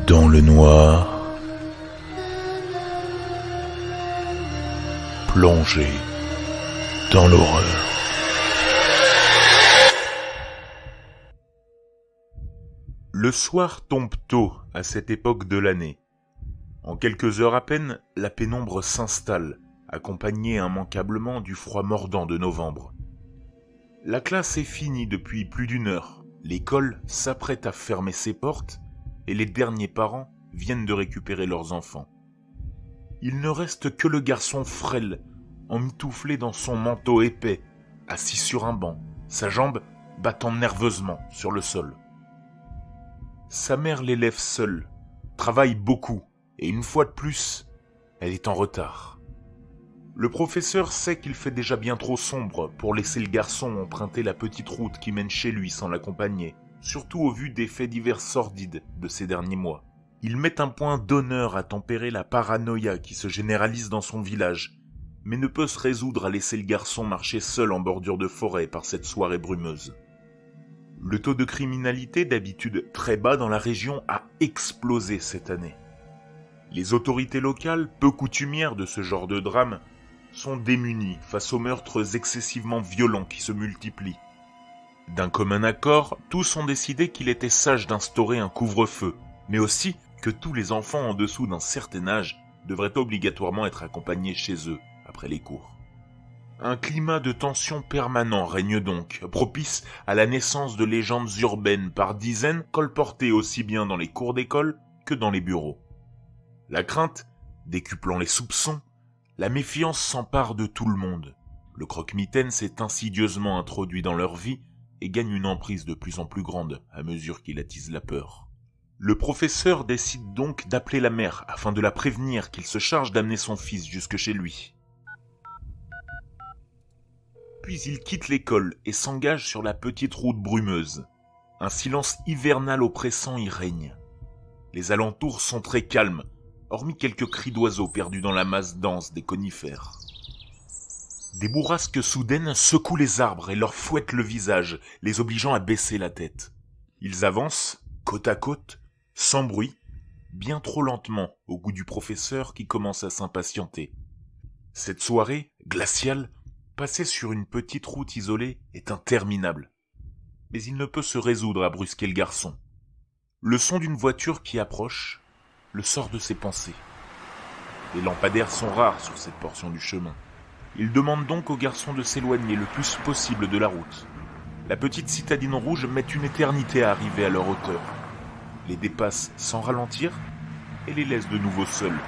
Dans le noir, plongé dans l'horreur. Le soir tombe tôt à cette époque de l'année. En quelques heures à peine, la pénombre s'installe, accompagnée immanquablement du froid mordant de novembre. La classe est finie depuis plus d'une heure. L'école s'apprête à fermer ses portes et les derniers parents viennent de récupérer leurs enfants. Il ne reste que le garçon frêle, emmitouflé dans son manteau épais, assis sur un banc, sa jambe battant nerveusement sur le sol. Sa mère l'élève seule, travaille beaucoup, et une fois de plus, elle est en retard. Le professeur sait qu'il fait déjà bien trop sombre pour laisser le garçon emprunter la petite route qui mène chez lui sans l'accompagner, surtout au vu des faits divers sordides de ces derniers mois. Il met un point d'honneur à tempérer la paranoïa qui se généralise dans son village, mais ne peut se résoudre à laisser le garçon marcher seul en bordure de forêt par cette soirée brumeuse. Le taux de criminalité, d'habitude très bas dans la région, a explosé cette année. Les autorités locales, peu coutumières de ce genre de drame, sont démunies face aux meurtres excessivement violents qui se multiplient. D'un commun accord, tous ont décidé qu'il était sage d'instaurer un couvre-feu, mais aussi que tous les enfants en dessous d'un certain âge devraient obligatoirement être accompagnés chez eux après les cours. Un climat de tension permanent règne donc, propice à la naissance de légendes urbaines par dizaines colportées aussi bien dans les cours d'école que dans les bureaux. La crainte, décuplant les soupçons, la méfiance s'empare de tout le monde. Le croque-mitaine s'est insidieusement introduit dans leur vie et gagne une emprise de plus en plus grande à mesure qu'il attise la peur. Le professeur décide donc d'appeler la mère afin de la prévenir qu'il se charge d'amener son fils jusque chez lui. Puis il quitte l'école et s'engage sur la petite route brumeuse. Un silence hivernal oppressant y règne. Les alentours sont très calmes, hormis quelques cris d'oiseaux perdus dans la masse dense des conifères. Des bourrasques soudaines secouent les arbres et leur fouettent le visage, les obligeant à baisser la tête. Ils avancent, côte à côte, sans bruit, bien trop lentement au goût du professeur qui commence à s'impatienter. Cette soirée, glaciale, passée sur une petite route isolée, est interminable. Mais il ne peut se résoudre à brusquer le garçon. Le son d'une voiture qui approche le sort de ses pensées. Les lampadaires sont rares sur cette portion du chemin. Il demande donc au garçon de s'éloigner le plus possible de la route. La petite citadine rouge met une éternité à arriver à leur hauteur. Les dépasse sans ralentir et les laisse de nouveau seuls.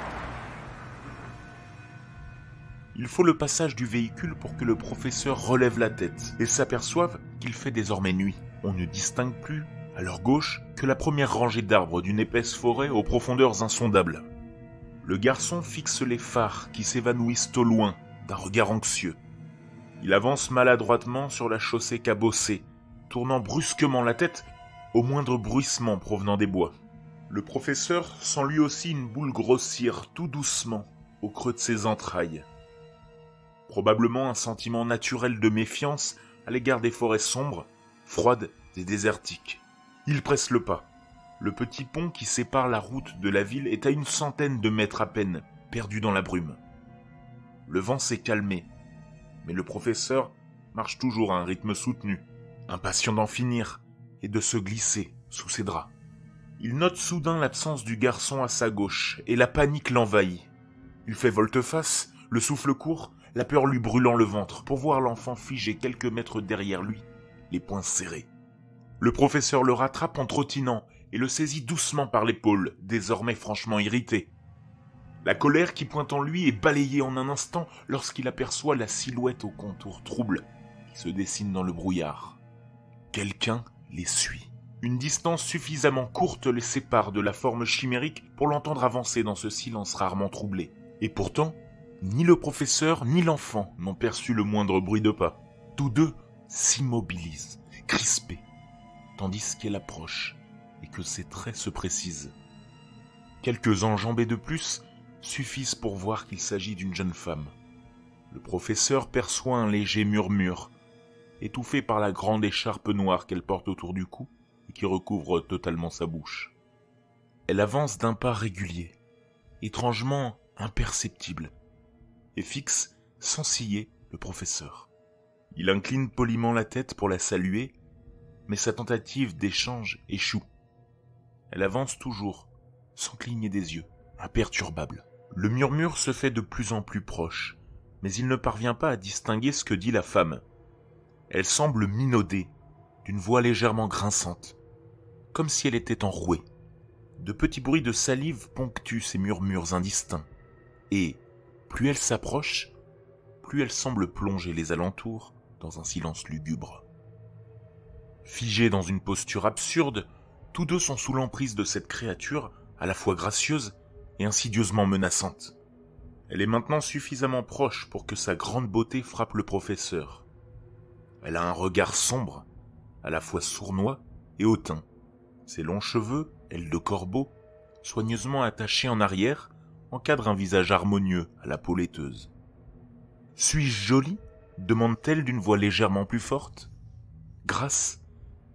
Il faut le passage du véhicule pour que le professeur relève la tête et s'aperçoive qu'il fait désormais nuit. On ne distingue plus, à leur gauche, que la première rangée d'arbres d'une épaisse forêt aux profondeurs insondables. Le garçon fixe les phares qui s'évanouissent au loin d'un regard anxieux. Il avance maladroitement sur la chaussée cabossée, tournant brusquement la tête au moindre bruissement provenant des bois. Le professeur sent lui aussi une boule grossir tout doucement au creux de ses entrailles. Probablement un sentiment naturel de méfiance à l'égard des forêts sombres, froides et désertiques. Il presse le pas. Le petit pont qui sépare la route de la ville est à 100 de mètres à peine, perdu dans la brume. Le vent s'est calmé, mais le professeur marche toujours à un rythme soutenu, impatient d'en finir et de se glisser sous ses draps. Il note soudain l'absence du garçon à sa gauche et la panique l'envahit. Il fait volte-face, le souffle court, la peur lui brûlant le ventre pour voir l'enfant figé quelques mètres derrière lui, les poings serrés. Le professeur le rattrape en trottinant et le saisit doucement par l'épaule, désormais franchement irrité. La colère qui pointe en lui est balayée en un instant lorsqu'il aperçoit la silhouette au contour trouble qui se dessine dans le brouillard. Quelqu'un les suit. Une distance suffisamment courte les sépare de la forme chimérique pour l'entendre avancer dans ce silence rarement troublé. Et pourtant, ni le professeur ni l'enfant n'ont perçu le moindre bruit de pas. Tous deux s'immobilisent, crispés, tandis qu'elle approche et que ses traits se précisent. Quelques enjambées de plus suffisent pour voir qu'il s'agit d'une jeune femme. Le professeur perçoit un léger murmure, étouffé par la grande écharpe noire qu'elle porte autour du cou et qui recouvre totalement sa bouche. Elle avance d'un pas régulier, étrangement imperceptible, et fixe, sans ciller, le professeur. Il incline poliment la tête pour la saluer, mais sa tentative d'échange échoue. Elle avance toujours, sans cligner des yeux, imperturbable. Le murmure se fait de plus en plus proche, mais il ne parvient pas à distinguer ce que dit la femme. Elle semble minauder, d'une voix légèrement grinçante, comme si elle était enrouée. De petits bruits de salive ponctuent ces murmures indistincts, et, plus elle s'approche, plus elle semble plonger les alentours dans un silence lugubre. Figés dans une posture absurde, tous deux sont sous l'emprise de cette créature à la fois gracieuse et insidieusement menaçante. Elle est maintenant suffisamment proche pour que sa grande beauté frappe le professeur. Elle a un regard sombre, à la fois sournois et hautain. Ses longs cheveux, ailes de corbeau, soigneusement attachés en arrière, encadrent un visage harmonieux à la peau laiteuse. « Suis-je jolie » demande-t-elle d'une voix légèrement plus forte. Grasse,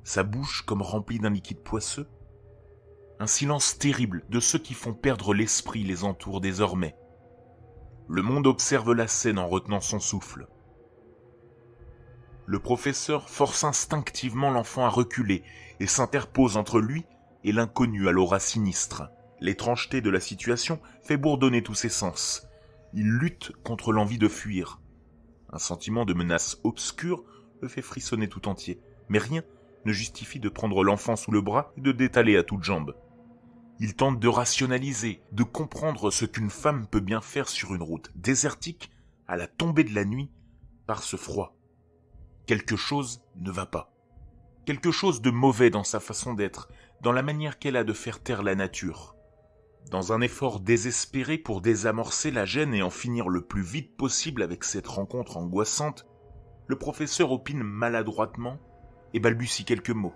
sa bouche comme remplie d'un liquide poisseux. Un silence terrible de ceux qui font perdre l'esprit les entoure désormais. Le monde observe la scène en retenant son souffle. Le professeur force instinctivement l'enfant à reculer et s'interpose entre lui et l'inconnu à l'aura sinistre. L'étrangeté de la situation fait bourdonner tous ses sens. Il lutte contre l'envie de fuir. Un sentiment de menace obscure le fait frissonner tout entier, mais rien ne justifie de prendre l'enfant sous le bras et de d'étaler à toutes jambes. Il tente de rationaliser, de comprendre ce qu'une femme peut bien faire sur une route désertique à la tombée de la nuit par ce froid. Quelque chose ne va pas. Quelque chose de mauvais dans sa façon d'être, dans la manière qu'elle a de faire taire la nature. Dans un effort désespéré pour désamorcer la gêne et en finir le plus vite possible avec cette rencontre angoissante, le professeur opine maladroitement et balbutie quelques mots.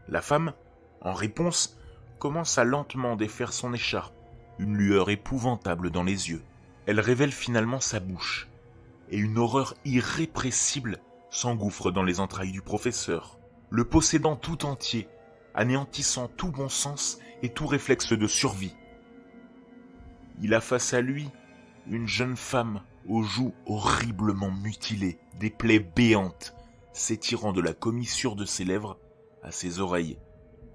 La femme, en réponse, commence à lentement défaire son écharpe, une lueur épouvantable dans les yeux. Elle révèle finalement sa bouche, et une horreur irrépressible s'engouffre dans les entrailles du professeur, le possédant tout entier, anéantissant tout bon sens et tout réflexe de survie. Il a face à lui une jeune femme aux joues horriblement mutilées, des plaies béantes s'étirant de la commissure de ses lèvres à ses oreilles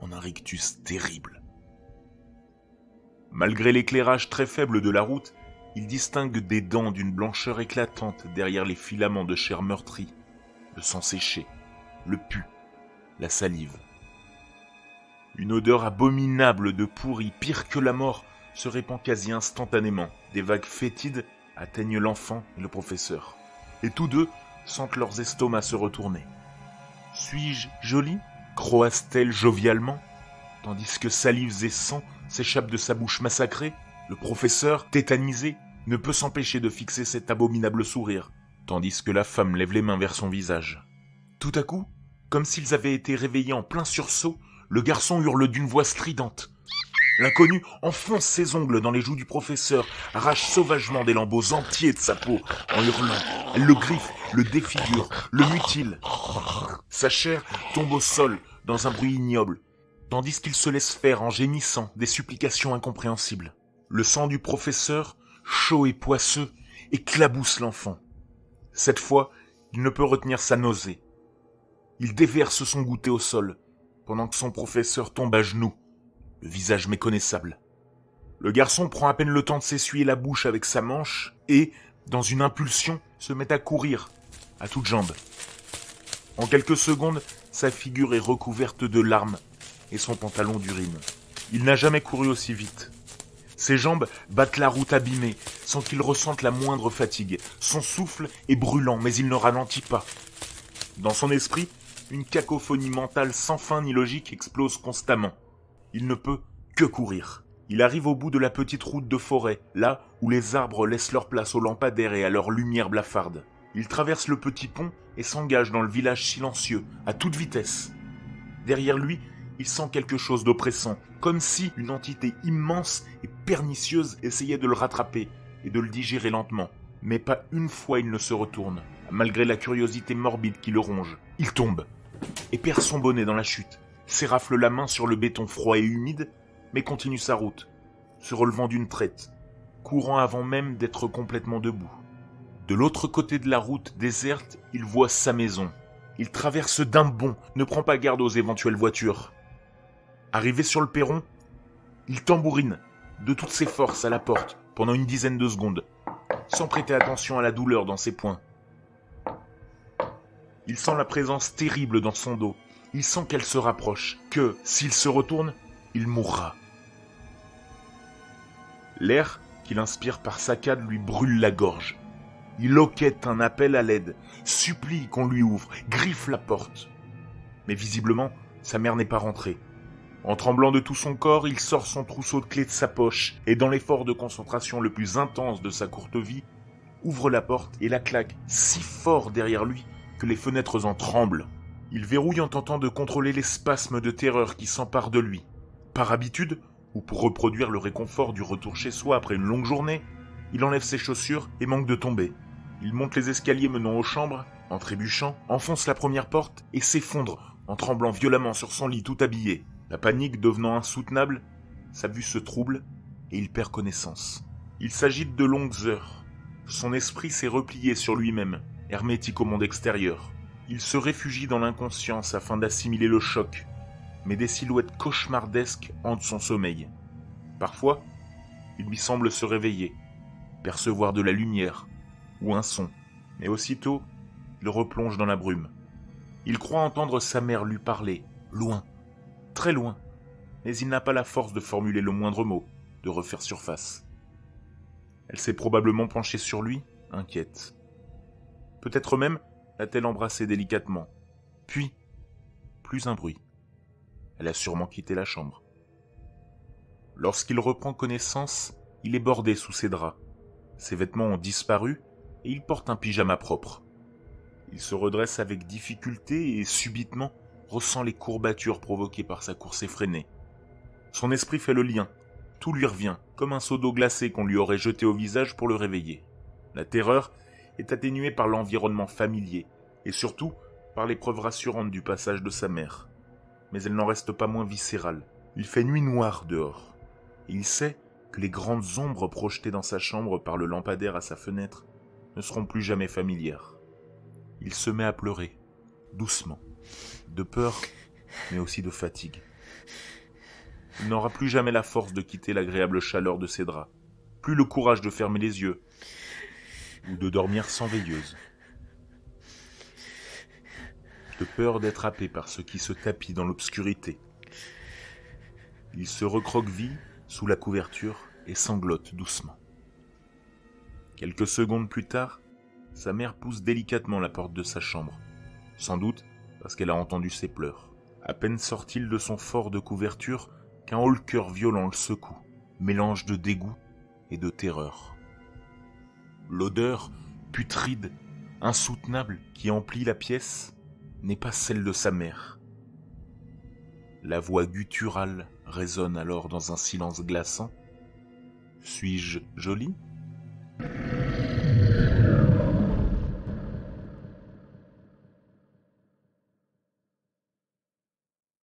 en un rictus terrible. Malgré l'éclairage très faible de la route, il distingue des dents d'une blancheur éclatante derrière les filaments de chair meurtrie, le sang séché, le pus, la salive. Une odeur abominable de pourri, pire que la mort, se répand quasi instantanément. Des vagues fétides atteignent l'enfant et le professeur. Et tous deux sentent leurs estomacs se retourner. « Suis-je jolie » croasse-t-elle jovialement, tandis que salives et sang s'échappent de sa bouche massacrée. Le professeur, tétanisé, ne peut s'empêcher de fixer cet abominable sourire, tandis que la femme lève les mains vers son visage. Tout à coup, comme s'ils avaient été réveillés en plein sursaut, le garçon hurle d'une voix stridente. L'inconnu enfonce ses ongles dans les joues du professeur, arrache sauvagement des lambeaux entiers de sa peau, en hurlant. Elle le griffe, le défigure, le mutile. Sa chair tombe au sol dans un bruit ignoble, tandis qu'il se laisse faire en gémissant des supplications incompréhensibles. Le sang du professeur, chaud et poisseux, éclabousse l'enfant. Cette fois, il ne peut retenir sa nausée. Il déverse son goûter au sol, pendant que son professeur tombe à genoux, le visage méconnaissable. Le garçon prend à peine le temps de s'essuyer la bouche avec sa manche et, dans une impulsion, se met à courir, à toutes jambes. En quelques secondes, sa figure est recouverte de larmes et son pantalon d'urine. Il n'a jamais couru aussi vite. Ses jambes battent la route abîmée, sans qu'il ressente la moindre fatigue. Son souffle est brûlant, mais il ne ralentit pas. Dans son esprit, une cacophonie mentale sans fin ni logique explose constamment. Il ne peut que courir. Il arrive au bout de la petite route de forêt, là où les arbres laissent leur place aux lampadaires et à leur lumière blafarde. Il traverse le petit pont et s'engage dans le village silencieux, à toute vitesse. Derrière lui, il sent quelque chose d'oppressant, comme si une entité immense et pernicieuse essayait de le rattraper et de le digérer lentement. Mais pas une fois il ne se retourne, malgré la curiosité morbide qui le ronge. Il tombe et perd son bonnet dans la chute, s'érafle la main sur le béton froid et humide mais continue sa route, se relevant d'une traite, courant avant même d'être complètement debout. De l'autre côté de la route déserte, il voit sa maison. Il traverse d'un bond, ne prend pas garde aux éventuelles voitures. Arrivé sur le perron, il tambourine de toutes ses forces à la porte pendant une dizaine de secondes, sans prêter attention à la douleur dans ses poings. Il sent la présence terrible dans son dos. Il sent qu'elle se rapproche, que, s'il se retourne, il mourra. L'air qu'il inspire par saccades lui brûle la gorge. Il hoquette un appel à l'aide, supplie qu'on lui ouvre, griffe la porte. Mais visiblement, sa mère n'est pas rentrée. En tremblant de tout son corps, il sort son trousseau de clés de sa poche et dans l'effort de concentration le plus intense de sa courte vie, ouvre la porte et la claque si fort derrière lui que les fenêtres en tremblent. Il verrouille en tentant de contrôler les spasmes de terreur qui s'emparent de lui. Par habitude, ou pour reproduire le réconfort du retour chez soi après une longue journée, il enlève ses chaussures et manque de tomber. Il monte les escaliers menant aux chambres, en trébuchant, enfonce la première porte et s'effondre en tremblant violemment sur son lit tout habillé. La panique devenant insoutenable, sa vue se trouble et il perd connaissance. Il s'agite de longues heures. Son esprit s'est replié sur lui-même, hermétique au monde extérieur. Il se réfugie dans l'inconscience afin d'assimiler le choc, mais des silhouettes cauchemardesques hantent son sommeil. Parfois, il lui semble se réveiller, percevoir de la lumière ou un son, mais aussitôt, il replonge dans la brume. Il croit entendre sa mère lui parler, loin, très loin, mais il n'a pas la force de formuler le moindre mot, de refaire surface. Elle s'est probablement penchée sur lui, inquiète. Peut-être même l'a-t-elle embrassé délicatement. Puis, plus un bruit. Elle a sûrement quitté la chambre. Lorsqu'il reprend connaissance, il est bordé sous ses draps. Ses vêtements ont disparu et il porte un pyjama propre. Il se redresse avec difficulté et subitement ressent les courbatures provoquées par sa course effrénée. Son esprit fait le lien. Tout lui revient, comme un seau d'eau glacée qu'on lui aurait jeté au visage pour le réveiller. La terreur est atténuée par l'environnement familier et surtout par les preuves rassurantes du passage de sa mère. Mais elle n'en reste pas moins viscérale. Il fait nuit noire dehors. Et il sait que les grandes ombres projetées dans sa chambre par le lampadaire à sa fenêtre ne seront plus jamais familières. Il se met à pleurer, doucement, de peur, mais aussi de fatigue. Il n'aura plus jamais la force de quitter l'agréable chaleur de ses draps, plus le courage de fermer les yeux, ou de dormir sans veilleuse. De peur d'être happé par ce qui se tapit dans l'obscurité. Il se recroqueville sous la couverture et sanglote doucement. Quelques secondes plus tard, sa mère pousse délicatement la porte de sa chambre, sans doute parce qu'elle a entendu ses pleurs. À peine sort-il de son fort de couverture qu'un haut-le-cœur violent le secoue, mélange de dégoût et de terreur. L'odeur putride, insoutenable qui emplit la pièce n'est pas celle de sa mère. La voix gutturale résonne alors dans un silence glaçant. « Suis-je jolie ?»